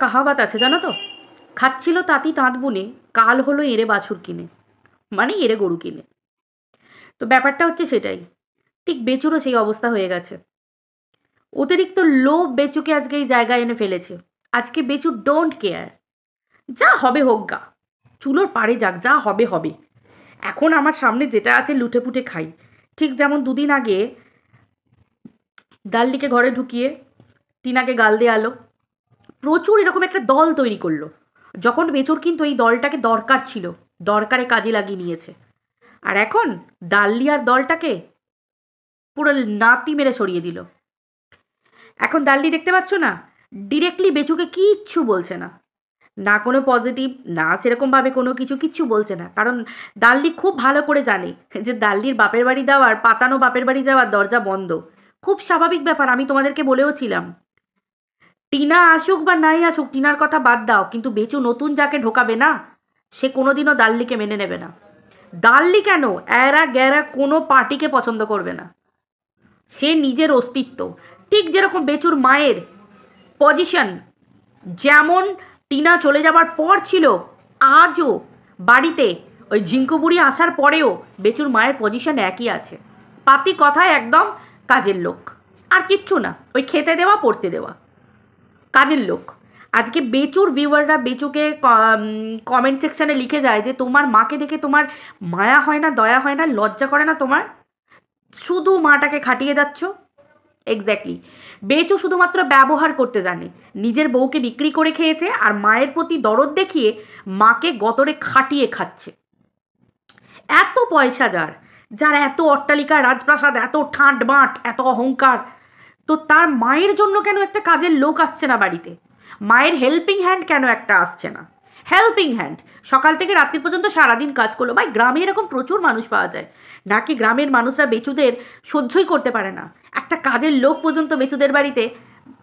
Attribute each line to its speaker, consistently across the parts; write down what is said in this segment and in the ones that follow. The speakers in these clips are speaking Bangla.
Speaker 1: কাহাবাত আছে জানো তো, খাচ্ছিল তাঁতি তাঁত বুনে, কাল হলো এঁড়ে বাছুর কিনে, মানে এঁড়ে গরু কিনে। তো ব্যাপারটা হচ্ছে সেটাই, ঠিক বেচুরও সেই অবস্থা হয়ে গেছে। অতিরিক্ত লোভ বেচুকে আজকে এই জায়গায় এনে ফেলেছে। আজকে বেচু ডোন্ট কেয়ার, যা হবে হোক গা, চুলোর পাড়ে যাক, যা হবে হবে, এখন আমার সামনে যেটা আছে লুটে পুটে খাই। ঠিক যেমন দুদিন আগে দাল্লিকে ঘরে ঢুকিয়ে টিনাকে গাল দেয়ালো, প্রচুর এরকম একটা দল তৈরি করলো, যখন বেচুর কিন্তু এই দলটাকে দরকার ছিল, দরকারে কাজে লাগিয়ে নিয়েছে। আর এখন দাল্লি আর দলটাকে পুরো নাতি মেরে সরিয়ে দিল। এখন দাল্লি দেখতে পাচ্ছ না, ডিরেক্টলি বেচুকে কিচ্ছু বলছে না, না কোনো পজিটিভ, না সেরকমভাবে কোনো কিচ্ছু বলছে না। কারণ দাল্লি খুব ভালো করে জানে যে দাল্লির বাপের বাড়ি যাওয়ার, পাতানো বাপের বাড়ি যাওয়ার দরজা বন্ধ। খুব স্বাভাবিক ব্যাপার, আমি তোমাদেরকে বলেও ছিলাম। টিনা আসুক বা নাই আসুক, টিনার কথা বাদ দাও, কিন্তু বেচু নতুন যাকে ঢোকাবে না, সে কোনোদিনও দাল্লিকে মেনে নেবে না। দাল্লি কেন, এরা গ্যারা কোনো পার্টিকে পছন্দ করবে না। সে নিজের অস্তিত্ব, ঠিক যেরকম বেচুর মায়ের পজিশন যেমন টিনা চলে যাবার পর ছিল, আজও বাড়িতে ওই ঝিঙ্কু বুড়ি আসার পরেও বেচুর মায়ের পজিশন একই আছে। পাতি কথায় একদম কাজের লোক, আর কিচ্ছু না, ওই খেতে দেওয়া পড়তে দেওয়া, কাজের লোক। আজকে বেচুর ভিউয়াররা বেচুকে কমেন্ট সেকশানে লিখে যায় যে তোমার মাকে দেখে তোমার মায়া হয় না, দয়া হয় না, লজ্জা করে না তোমার, শুধু মাটাকে খাটিয়ে যাচ্ছ। এক্স্যাক্টলি, বেচু শুধুমাত্র ব্যবহার করতে জানে, নিজের বউকে বিক্রি করে খেয়েছে আর মায়ের প্রতি দরদ দেখিয়ে মাকে গতরে খাটিয়ে খাচ্ছে। এত পয়সা যার, যার এত অট্টালিকা, রাজপ্রাসাদ, এত ঠাঁট বাঁট, এত অহংকার, তো তার মায়ের জন্য কেন একটা কাজের লোক আসছে না বাড়িতে? মায়ের হেল্পিং হ্যান্ড কেন একটা আসছে না? হেল্পিং হ্যান্ড সকাল থেকে রাত্রি পর্যন্ত সারাদিন কাজ করলো। ভাই, গ্রামে এরকম প্রচুর মানুষ পাওয়া যায় নাকি? গ্রামের মানুষরা বেচুদের সহ্যই করতে পারে না, একটা কাজের লোক পর্যন্ত বেচুদের বাড়িতে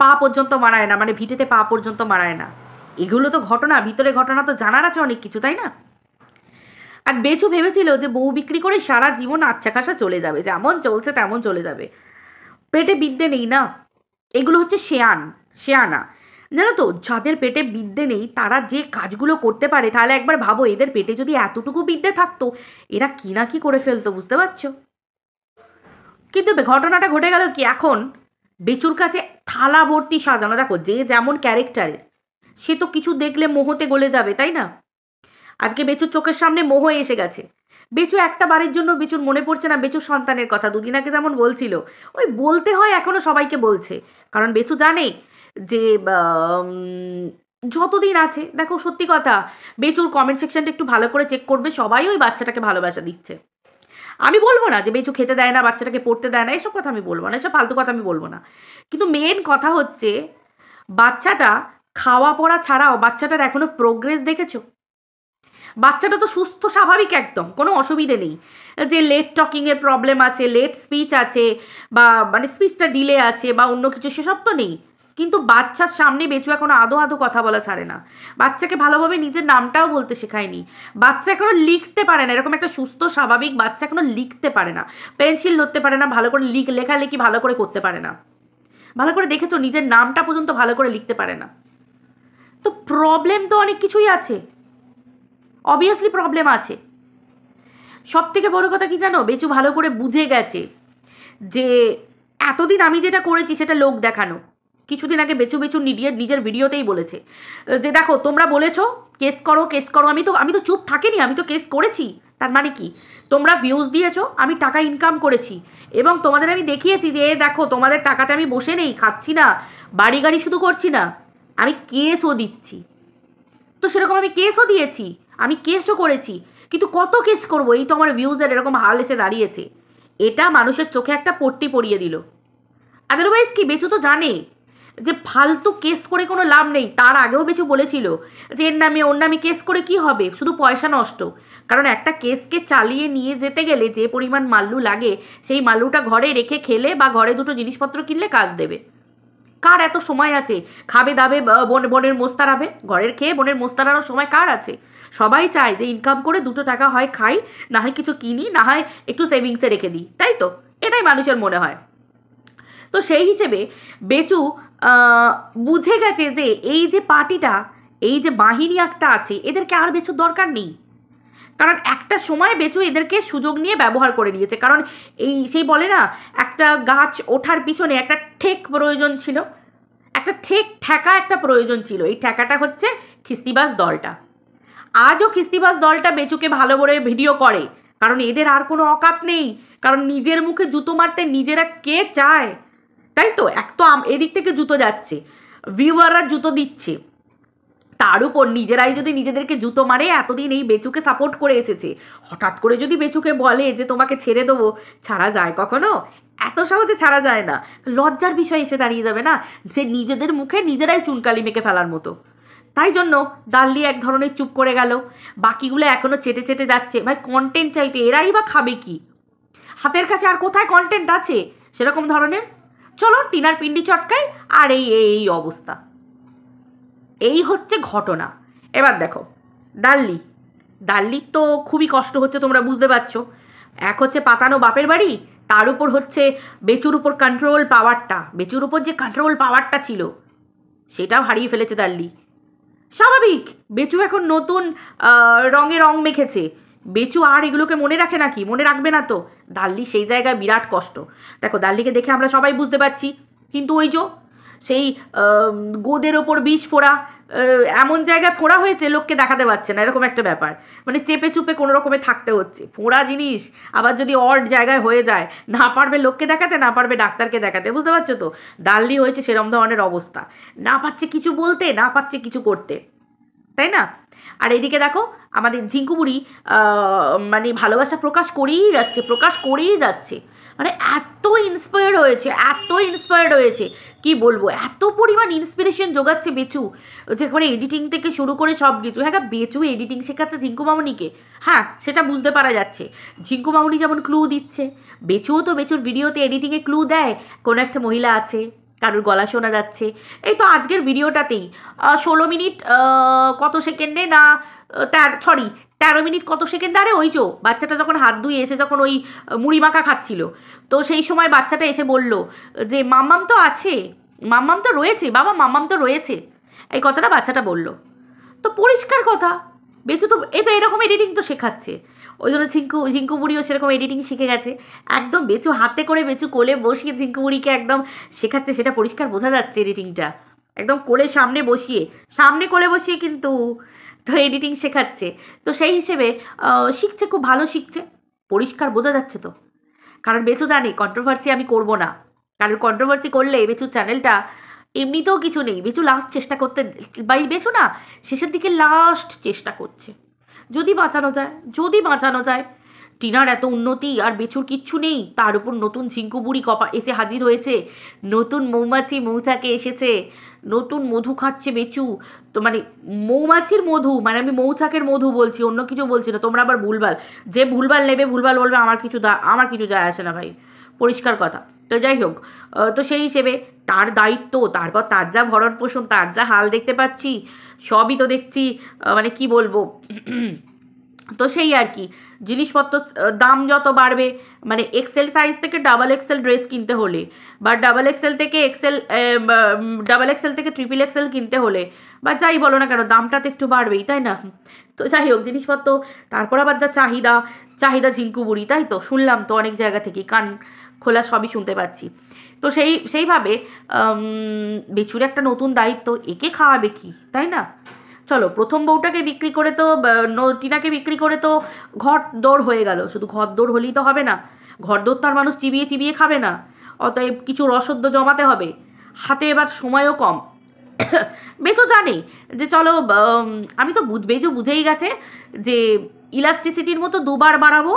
Speaker 1: পা পর্যন্ত মারায় না, মানে ভিটেতে পা পর্যন্ত মারায় না। এগুলো তো ঘটনা, ভিতরে ঘটনা তো জানার আছে অনেক কিছু, তাই না? আর বেচু ভেবেছিল যে বউ বিক্রি করে সারা জীবন আচ্ছা খাসা চলে যাবে, যেমন চলছে তেমন চলে যাবে। পেটে বিদ্যে নেই না, এগুলো হচ্ছে শেয়ানা। জানো তো, যাদের পেটে বিদ্যে নেই তারা যে কাজগুলো করতে পারে, তাহলে একবার ভাবো এদের পেটে যদি এতটুকু বিদ্যে থাকতো, এরা কি না কি করে ফেলতো, বুঝতে পারছো? কিন্তু ঘটনাটা ঘটে গেল কি, এখন বেচুর কাছে থালা ভর্তি সাজানো। দেখো, যে যেমন ক্যারেক্টারের, সে তো কিছু দেখলে মোহতে গলে যাবে, তাই না? আজকে বেচুর চোখের সামনে মোহ এসে গেছে। বেচু একটা বারের জন্য বেচুর মনে পড়ছে না বেচুর সন্তানের কথা। দুদিন আগে যেমন বলছিল, ওই বলতে হয়, এখনো সবাইকে বলছে, কারণ বেচু জানে যে যতদিন আছে, দেখো সত্যি কথা, বেচুর কমেন্ট সেকশনটা একটু ভালো করে চেক করবে, সবাই ওই বাচ্চাটাকে ভালোবাসা দিচ্ছে। আমি বলবো না যে বেচু খেতে দেয় না, বাচ্চাটাকে পড়তে দেয় না, এসব কথা আমি বলবো না, এসব ফালতু কথা আমি বলবো না। কিন্তু মেন কথা হচ্ছে, বাচ্চাটা খাওয়া পড়া ছাড়াও বাচ্চাটার এখনো প্রোগ্রেস দেখেছো? বাচ্চাটা তো সুস্থ স্বাভাবিক, একদম কোনো অসুবিধে নেই। যে লেট টকিংয়ের প্রবলেম আছে, লেট স্পিচ আছে, বা মানে স্পিচটা ডিলে আছে বা অন্য কিছু, সেসব তো নেই। কিন্তু বাচ্চার সামনে বেচু এখনো আদো কথা বলা ছাড়ে না। বাচ্চাকে ভালোভাবে নিজের নামটাও বলতে শেখায়নি। বাচ্চা এখনো লিখতে পারে না, এরকম একটা সুস্থ স্বাভাবিক বাচ্চা এখনো লিখতে পারে না, পেন্সিল ধরতে পারে না, ভালো করে লেখালেখি ভালো করে করতে পারে না। ভালো করে দেখেছো, নিজের নামটা পর্যন্ত ভালো করে লিখতে পারে না। তো প্রবলেম তো অনেক কিছুই আছে, অবভিয়াসলি প্রবলেম আছে। সব থেকে বড় কথা কি জানো, বেচু ভালো করে বুঝে গেছে যে এতদিন আমি যেটা করেছি সেটা লোক দেখানো। কিছুদিন আগে বেচু নিজের ভিডিওতেই বলেছে যে দেখো, তোমরা বলেছো কেস করো কেস করো, আমি তো চুপ থাকিনি, আমি তো কেস করেছি। তার মানে কি, তোমরা ভিউজ দিয়েছো, আমি টাকা ইনকাম করেছি, এবং তোমাদের আমি দেখিয়েছি যে দেখো তোমাদের টাকাতে আমি বসে নেই, খাচ্ছি না, বাড়ি গাড়ি শুধু করছি না, আমি কেসও দিচ্ছি। তো সেরকম আমি কেসও দিয়েছি, আমি কেসও করেছি, কিন্তু কত কেস করবো? এই তো আমার ভিউজের এরকম হাল এসে দাঁড়িয়েছে। এটা মানুষের চোখে একটা পট্টি পরিয়ে দিল। আদারওয়াইজ কি, বেচু তো জানে যে ফালতু কেস করে কোনো লাভ নেই। তার আগেও বেচু বলেছিল যে এর নামে ওর নামে কেস করে কি হবে, শুধু পয়সা নষ্ট। কারণ একটা কেসকে চালিয়ে নিয়ে যেতে গেলে যে পরিমাণ মাল্লু লাগে, সেই মাল্লুটা ঘরে রেখে খেলে বা ঘরে দুটো জিনিসপত্র কিনলে কাজ দেবে। কার এত সময় আছে? খাবে দাবে বোনের মোস্তারাবে, ঘরের খেয়ে বোনের মোস্তারানোর সময় কার আছে? সবাই চায় যে ইনকাম করে দুটো টাকা হয় খাই, না হয় কিছু কিনি, না হয় একটু সেভিংসে রেখে দিই, তাই তো? এটাই মানুষের মনে হয়। তো সেই হিসেবে বেচু বুঝে গেছে যে এই যে পার্টিটা, এই যে বাহিনী একটা আছে, এদেরকে আর বেচুর দরকার নেই। কারণ একটা সময় বেচু এদেরকে সুযোগ নিয়ে ব্যবহার করে নিয়েছে। কারণ এই সেই বলে না, একটা গাছ ওঠার পিছনে একটা ঠেক প্রয়োজন ছিল, একটা ঠেকা একটা প্রয়োজন ছিল। এই ঠেকাটা হচ্ছে খিস্তিবাজ দলটা। আজও খিস্তিবাজ দলটা বেচুকে ভালো করে ভিডিও করে, কারণ এদের আর কোনো অকাত নেই। কারণ নিজের মুখে জুতো মারতে নিজেরা কে চায়, তাই তো? এক তো এদিক থেকে জুতো যাচ্ছে, ভিউয়াররা জুতো দিচ্ছে, তার উপর নিজেরাই যদি নিজেদেরকে জুতো মারে। এতদিন এই বেচুকে সাপোর্ট করে এসেছে, হঠাৎ করে যদি বেচুকে বলে যে তোমাকে ছেড়ে দেবো, ছাড়া যায় কখনো? এত সহজে ছাড়া যায় না। লজ্জার বিষয় এসে দাঁড়িয়ে যাবে না, যে নিজেদের মুখে নিজেরাই চুনকালি মেখে ফেলার মতো। তাই জন্য দাল্লি এক ধরনের চুপ করে গেল, বাকিগুলো এখনো চেটে চেটে যাচ্ছে। ভাই কন্টেন্ট চাইতে এরাই বা খাবে কি? হাতের কাছে আর কোথায় কন্টেন্ট আছে সেরকম ধরনের? চলো টিনার পিন্ডি চটকায়, আর এই এই অবস্থা। এই হচ্ছে ঘটনা। এবার দেখো দাল্লির তো খুবই কষ্ট হচ্ছে, তোমরা বুঝতে পারছো। এক হচ্ছে পাতানো বাপের বাড়ি, তার উপর হচ্ছে বেচুর উপর কন্ট্রোল পাওয়ারটা, বেচুর উপর যে কন্ট্রোল পাওয়ারটা ছিল সেটাও হারিয়ে ফেলেছে দাল্লি। স্বাভাবিক, বেচু এখন নতুন রঙে রং মেখেছে। বেচু আর এগুলোকে মনে রাখে নাকি? মনে রাখবে না তো। দাল্লি সেই জায়গায় বিরাট কষ্ট। দেখো দাল্লিকে দেখে আমরা সবাই বুঝতে পারছি, কিন্তু ওই যে সেই গোদের ওপর বিষ ফোড়া, এমন জায়গায় ফোড়া হয়েছে লোককে দেখাতে পারছে না, এরকম একটা ব্যাপার। মানে চেপে চুপে কোনো রকমে থাকতে হচ্ছে। ফোড়া জিনিস আবার যদি অড জায়গায় হয়ে যায়, না পারবে লোককে দেখাতে, না পারবে ডাক্তারকে দেখাতে, বুঝতে পারছো তো? দাল্লি হয়েছে সেরম ধরনের অবস্থা, না পাচ্ছে কিছু বলতে, না পাচ্ছে কিছু করতে, তাই না? আর এদিকে দেখো আমাদের ঝিঙ্কু বুড়ি মানে ভালোবাসা প্রকাশ করেই যাচ্ছে। মানে এত ইন্সপায়ার্ড হয়েছে কি বলবো, এত পরিমাণ ইন্সপিরেশন জোগাচ্ছে বেচু, যেখানে এডিটিং থেকে শুরু করে সব কিছু। হ্যাঁ, বেচু এডিটিং শেখাচ্ছে ঝিঙ্কু মামনিকে, হ্যাঁ সেটা বুঝতে পারা যাচ্ছে। ঝিঙ্কু মামনি যেমন ক্লু দিচ্ছে, বেচুও তো বেচুর ভিডিওতে এডিটিংয়ে ক্লু দেয়। কোনো একটা মহিলা আছে, কারোর গলা শোনা যাচ্ছে। এই তো আজকের ভিডিওটাতেই 16 মিনিট কত সেকেন্ডে না 13 মিনিট কত সেকেন্ড। আরে ওই যে বাচ্চাটা যখন হাত ধুয়ে এসে যখন ওই মুড়ি মাখা খাচ্ছিল, তো সেই সময় বাচ্চাটা এসে বলল যে মাম্মাম তো আছে, মাম্মাম তো রয়েছে, বাবা মাম্মাম তো রয়েছে, এই কথাটা বাচ্চাটা বলল। তো পরিষ্কার কথা, বেচু তো এরকম এডিটিং তো শেখাচ্ছে। ওই জন্য ঝিঙ্কু বুড়িও সেরকম এডিটিং শিখে গেছে। একদম বেচু হাতে করে বেচু কোলে বসিয়ে ঝিঙ্কু বুড়িকে একদম শেখাচ্ছে, সেটা পরিষ্কার বোঝা যাচ্ছে এডিটিংটা। একদম কোলে সামনে কোলে বসিয়ে কিন্তু তো এডিটিং শেখাচ্ছে। তো সেই হিসেবে শিখছে, খুব ভালো শিখছে, পরিষ্কার বোঝা যাচ্ছে তো। কারণ বেচু জানে কন্ট্রোভার্সি আমি করব না, কারণ কন্ট্রোভার্সি করলে বেচুর চ্যানেলটা এমনিতেও কিছু নেই। বেচু লাস্ট চেষ্টা করতে, বেচু না শেষের দিকে লাস্ট চেষ্টা করছে, যদি বাঁচানো যায়। টিনার এত উন্নতি আর বেচুর কিচ্ছু নেই, তার উপর নতুন ঝিঙ্কু বুড়ি এসে হাজির হয়েছে, নতুন মৌচাকে এসেছে, নতুন মধু খাচ্ছে বেচু। তো মানে মৌমাছির মধু, মানে আমি মৌচাকের মধু বলছি, অন্য কিছু বলছি না। তোমরা আবার যে ভুলভাল নেবে, ভুলভাল বলবে, আমার কিছু যায় আসে না ভাই, পরিষ্কার কথা। তো যাই হোক, তো সেই হিসেবে তার দায়িত্ব, তারপর তার যা ভরণ পোষণ, তার যা হাল দেখতে পাচ্ছি, সবই তো দেখছি, মানে কি বলবো। তো সেই আর কি, জিনিসপত্র দাম যত বাড়বে, মানে এক্সেল সাইজ থেকে ডাবল এক্সেল ড্রেস কিনতে হলে, বা ডাবল এক্সেল থেকে ট্রিপল এক্সেল কিনতে হলে, বা যাই বলো না কেন, দামটা তো একটু বাড়বেই, তাই না? তো যাই হোক, জিনিসপত্র, তারপর আবার যা চাহিদা ঝিঙ্কু বুড়ি, তাই তো শুনলাম তো অনেক জায়গা থেকে, কান খোলা সবই শুনতে পাচ্ছি। তো সেইভাবে বেচুর একটা নতুন দায়িত্ব, একে খাওয়াবে কি, তাই না? চলো, প্রথম বউটাকে বিক্রি করে তো, টিনাকে বিক্রি করে তো ঘর দৌড় হয়ে গেল। শুধু ঘর দৌড় হলেই তো হবে না, ঘর দৌড় তার মানুষ চিবিয়ে খাবে না, অতএব কিছু রসদ জমাতে হবে। হাতে এবার সময়ও কম। বেচু জানে যে চলো, আমি তো বেচু বুঝেই গেছে যে ইলাস্টিসিটির মতো 2 বার বাড়াবো,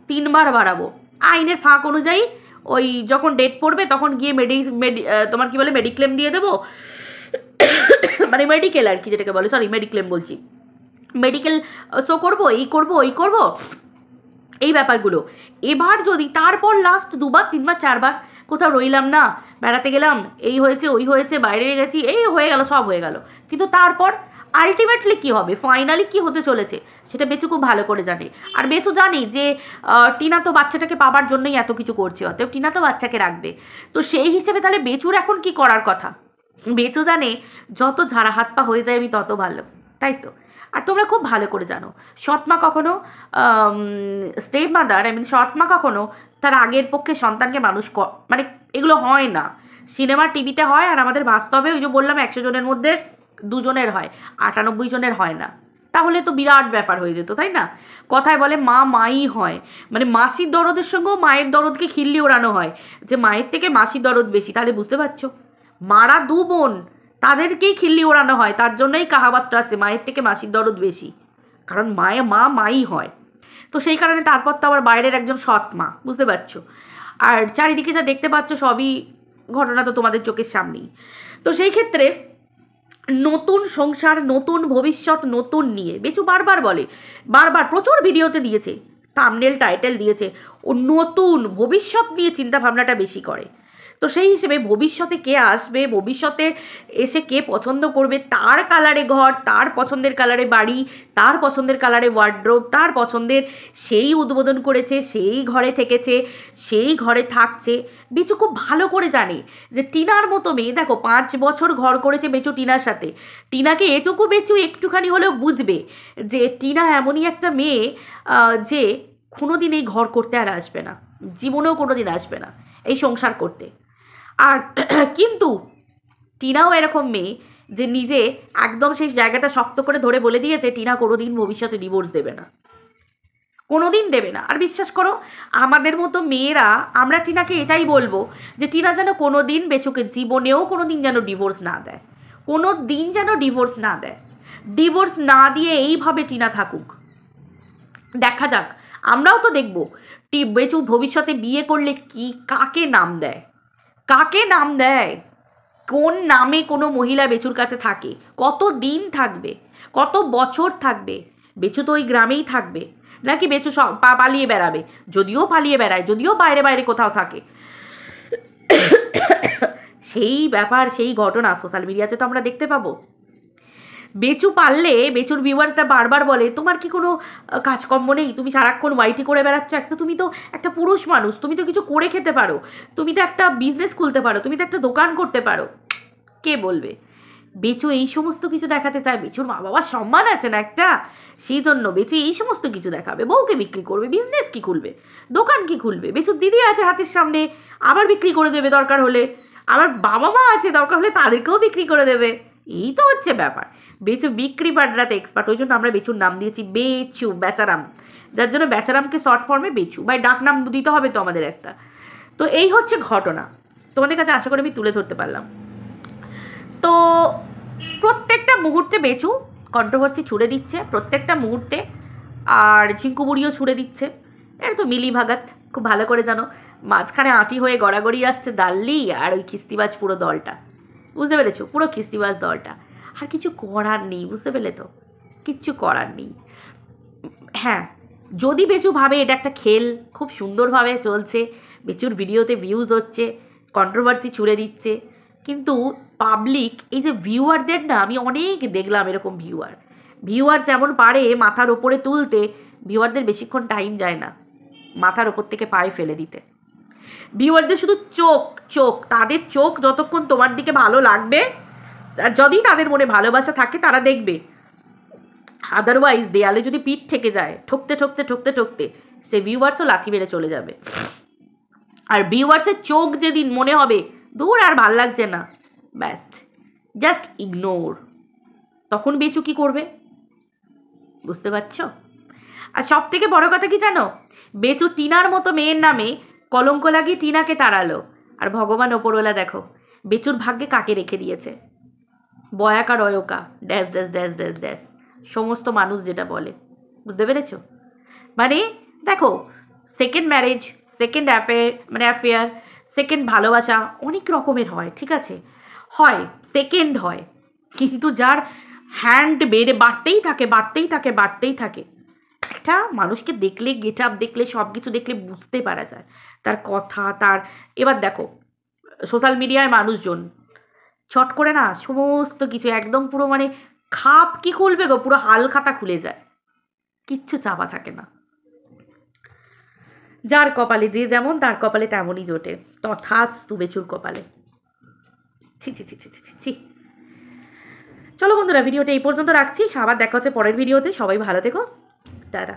Speaker 1: 3 বার বাড়াবো, আইনের ফাঁক অনুযায়ী। ওই যখন ডেট পড়বে তখন গিয়ে তোমার কি বলে মেডিক্লেম দিয়ে দেবো, মানে মেডিকেল আর কি, যেটাকে বলে, সরি মেডিক্লেম বলছি, মেডিকেল তো করবো, ওই করবো, এই ব্যাপারগুলো। এবার যদি তারপর লাস্ট 2 বার 3 বার 4 বার কোথাও রইলাম না, বেড়াতে গেলাম, এই হয়েছে ওই হয়েছে, বাইরে গেছি, এই হয়ে গেল, সব হয়ে গেল, কিন্তু তারপর আলটিমেটলি কি হবে, ফাইনালি কি হতে চলেছে, সেটা বেচু খুব ভালো করে জানে। আর বেচু জানে যে টিনা তো বাচ্চাটাকে পাবার জন্যই এত কিছু করছে, অতএব টিনা তো বাচ্চাকে রাখবে। তো সেই হিসেবে তাহলে বেচুর এখন কি করার কথা, বেচু জানে যত ঝাড়া হাত পা হয়ে যায় আমি তত ভালো, তাই তো? আর তোমরা খুব ভালো করে জানো সৎমা কখনো স্টেপ মাদার, আই মিন সৎমা কখনো তার আগের পক্ষে সন্তানকে মানুষ মানে এগুলো হয় না। সিনেমা টিভিতে হয়, আর আমাদের বাস্তবে ওই যে বললাম 100 জনের মধ্যে 2 জনের হয়, 98 জনের হয় না। তাহলে তো বিরাট ব্যাপার হয়ে যেত, তাই না? কথায় বলে মা মাই হয়, মানে মাসির দরদের সঙ্গেও মায়ের দরদকে খিল্লি ওড়ানো হয় যে মায়ের থেকে মাসির দরদ বেশি। তাহলে বুঝতে পারছো, মারা 2 বোন তাদেরকেই খিল্লি ওড়ানো হয়, তার জন্যই কাহাবাতটা আছে মায়ের থেকে মাসির দরদ বেশি, কারণ মা মাই হয়। তো সেই কারণে তারপর তো আবার বাইরের একজন সৎ মা, বুঝতে পারছো? আর চারিদিকে যা দেখতে পাচ্ছ সবই ঘটনা তো তোমাদের চোখের সামনেই। তো সেই ক্ষেত্রে নতুন সংসার, নতুন ভবিষ্যৎ, নতুন নিয়ে বেচু বারবার বলে, বারবার প্রচুর ভিডিওতে দিয়েছে, থাম্বনেল টাইটেল দিয়েছে, ও নতুন ভবিষ্যৎ নিয়ে চিন্তা ভাবনাটা বেশি করে। তো সেই হিসেবে ভবিষ্যতে কে আসবে, ভবিষ্যতে এসে কে পছন্দ করবে, তার কালারে ঘর, তার পছন্দের কালারে বাড়ি, তার পছন্দের কালারে ওয়ার্ড্রোব, তার পছন্দের সেই উদ্বোধন করেছে, সেই ঘরে থেকেছে, সেই ঘরে থাকছে। বেচু খুব ভালো করে জানে যে টিনার মতো মেয়ে, দেখো 5 বছর ঘর করেছে বেচু টিনার সাথে, টিনাকে এটুকু বেচু একটুখানি হলেও বুঝবে যে টিনা এমনই একটা মেয়ে যে কোনোদিন এই ঘর করতে আর আসবে না, জীবনেও কোনোদিন আসবে না এই সংসার করতে। আর কিন্তু টিনাও এরকম মেয়ে যে নিজে একদম সেই জায়গাটা শক্ত করে ধরে বলে দিয়েছে টিনা কোনোদিন ভবিষ্যতে ডিভোর্স দেবে না, কোনোদিন দেবে না। আর বিশ্বাস করো আমাদের মতো মেয়েরা আমরা টিনাকে এটাই বলবো যে টিনা যেন কোনো দিন বেচুকে জীবনেও কোনো দিন যেন ডিভোর্স না দেয়, কোনো দিন যেন ডিভোর্স না দেয়, ডিভোর্স না দিয়ে এইভাবে টিনা থাকুক। দেখা যাক, আমরাও তো দেখবো বেচু ভবিষ্যতে বিয়ে করলে কি কাকে নাম দেয়, কাকে নাম দেয়, কোন নামে কোনো মহিলা বেচুর কাছে থাকে, কত দিন থাকবে, কত বছর থাকবে। বেচু তো ওই গ্রামেই থাকবে নাকি বেচু সব পালিয়ে বেড়াবে? যদিও পালিয়ে বেড়ায়, যদিও বাইরে বাইরে কোথাও থাকে, সেই ব্যাপার সেই ঘটনা সোশ্যাল মিডিয়াতে তো আমরা দেখতে পাবো। বেচু পারলে, বেচুর ভিউয়ার্সরা বারবার বলে তোমার কি কোনো কাজকর্ম নেই, তুমি সারাক্ষণ ওয়াইটি করে বেড়াচ্ছ, একটা তুমি তো একটা পুরুষ মানুষ, তুমি তো কিছু করে খেতে পারো, তুমি তো একটা বিজনেস খুলতে পারো, তুমি তো একটা দোকান করতে পারো। কে বলবে? বেচু এই সমস্ত কিছু দেখাতে চায়, বেচুর মা বাবার সম্মান আছে না একটা, সেই জন্য বেচু এই সমস্ত কিছু দেখাবে, বউকে বিক্রি করবে, বিজনেস কি খুলবে, দোকান কি খুলবে, বেচুর দিদি আছে হাতের সামনে আবার বিক্রি করে দেবে দরকার হলে, আবার বাবা মা আছে দরকার হলে তাদেরকেও বিক্রি করে দেবে। এই তো হচ্ছে ব্যাপার। বেচু বিক্রি বাড্রাতে এক্সপার্ট, ওই জন্য আমরা বেচুর নাম দিয়েছি বেচু, বেচারাম, যার জন্য বেচারামকে শর্ট ফর্মে বেচু বা ডাক নাম দিতে হবে তো আমাদের একটা। তো এই হচ্ছে ঘটনা, তোমাদের কাছে আশা করি আমি তুলে ধরতে পারলাম। তো প্রত্যেকটা মুহূর্তে বেচু কন্ট্রোভার্সি ছুড়ে দিচ্ছে, প্রত্যেকটা মুহূর্তে, আর ঝিঙ্কু বুড়িও ছুড়ে দিচ্ছে। এটা তো মিলি ভাগাত, খুব ভালো করে জানো। মাঝখানে আঁটি হয়ে গড়াগড়ি আসছে দাল্লি আর ওই খিস্তিবাজ পুরো দলটা, বুঝতে পেরেছো? পুরো খিস্তিবাজ দলটা। আর কিছু করার নেই, বুঝতে পেরে তো? কিচ্ছু করার নেই। হ্যাঁ, যদি বেচু ভাবে এটা একটা খেল, খুব সুন্দরভাবে চলছে, বেচুর ভিডিওতে ভিউজ হচ্ছে, কন্ট্রোভার্সি ছুড়ে দিচ্ছে, কিন্তু পাবলিক এই যে ভিউয়ারদের না, আমি অনেক দেখলাম এরকম ভিউয়ার যেমন পারে মাথার ওপরে তুলতে, ভিউয়ারদের বেশিক্ষণ টাইম যায় না মাথার ওপর থেকে পায়ে ফেলে দিতে। ভিউয়ারদের শুধু চোখ, তাদের চোখ যতক্ষণ তোমার দিকে ভালো লাগবে, আর যদি তাদের মনে ভালোবাসা থাকে তারা দেখবে, আদারওয়াইজ দেয়ালে যদি পিঠ ঠেকে যায় ঠকতে ঠকতে ঠকতে ঠকতে সে ভিউয়ার্সও লাথি মেরে চলে যাবে। আর ভিউয়ার্সের চোখ যেদিন মনে হবে দূর আর ভাল লাগছে না, ব্যাস্ট জাস্ট ইগনোর, তখন বেচু কি করবে? বুঝতে পারছো? আর সব থেকে বড় কথা কি জানো, বেচু টিনার মতো মেয়ের নামে কলঙ্ক লাগিয়ে টিনাকে তাড়ালো, আর ভগবান ওপরওয়ালা দেখো বেচুর ভাগ্যে কাকে রেখে দিয়েছে, বয়াকা রয়কা dash dash dash dash dash, সমস্ত মানুষ যেটা বলে। বুঝতে পেরেছ? মানে দেখো, second marriage, second affair, second ভালোবাসা অনেক রকমের হয়, ঠিক আছে, হয়, সেকেন্ড হয়, কিন্তু যার হ্যান্ড বাড়তেই থাকে, একটা মানুষকে দেখলে, গেট আপ দেখলে, সব কিছু দেখলে বুঝতে পারা যায় তার কথা, তার। এবার দেখো সোশ্যাল মিডিয়ায় মানুষজন চট করে না সমস্ত কিছু একদম পুরো মানে খাপ কি খুলবে গো, পুরো হাল খাতা খুলে যায়, কিচ্ছু চাপা থাকে না। যার কপালে যে যেমন তার কপালে তেমনই জোটে, তথাস্তু বেচুর কপালে। ছি ছি ছি ছি ছি ছি। চলো বন্ধুরা, ভিডিওটা এই পর্যন্ত রাখছি, আবার দেখা হচ্ছে পরের ভিডিওতে। সবাই ভালো থেকো, টাটা।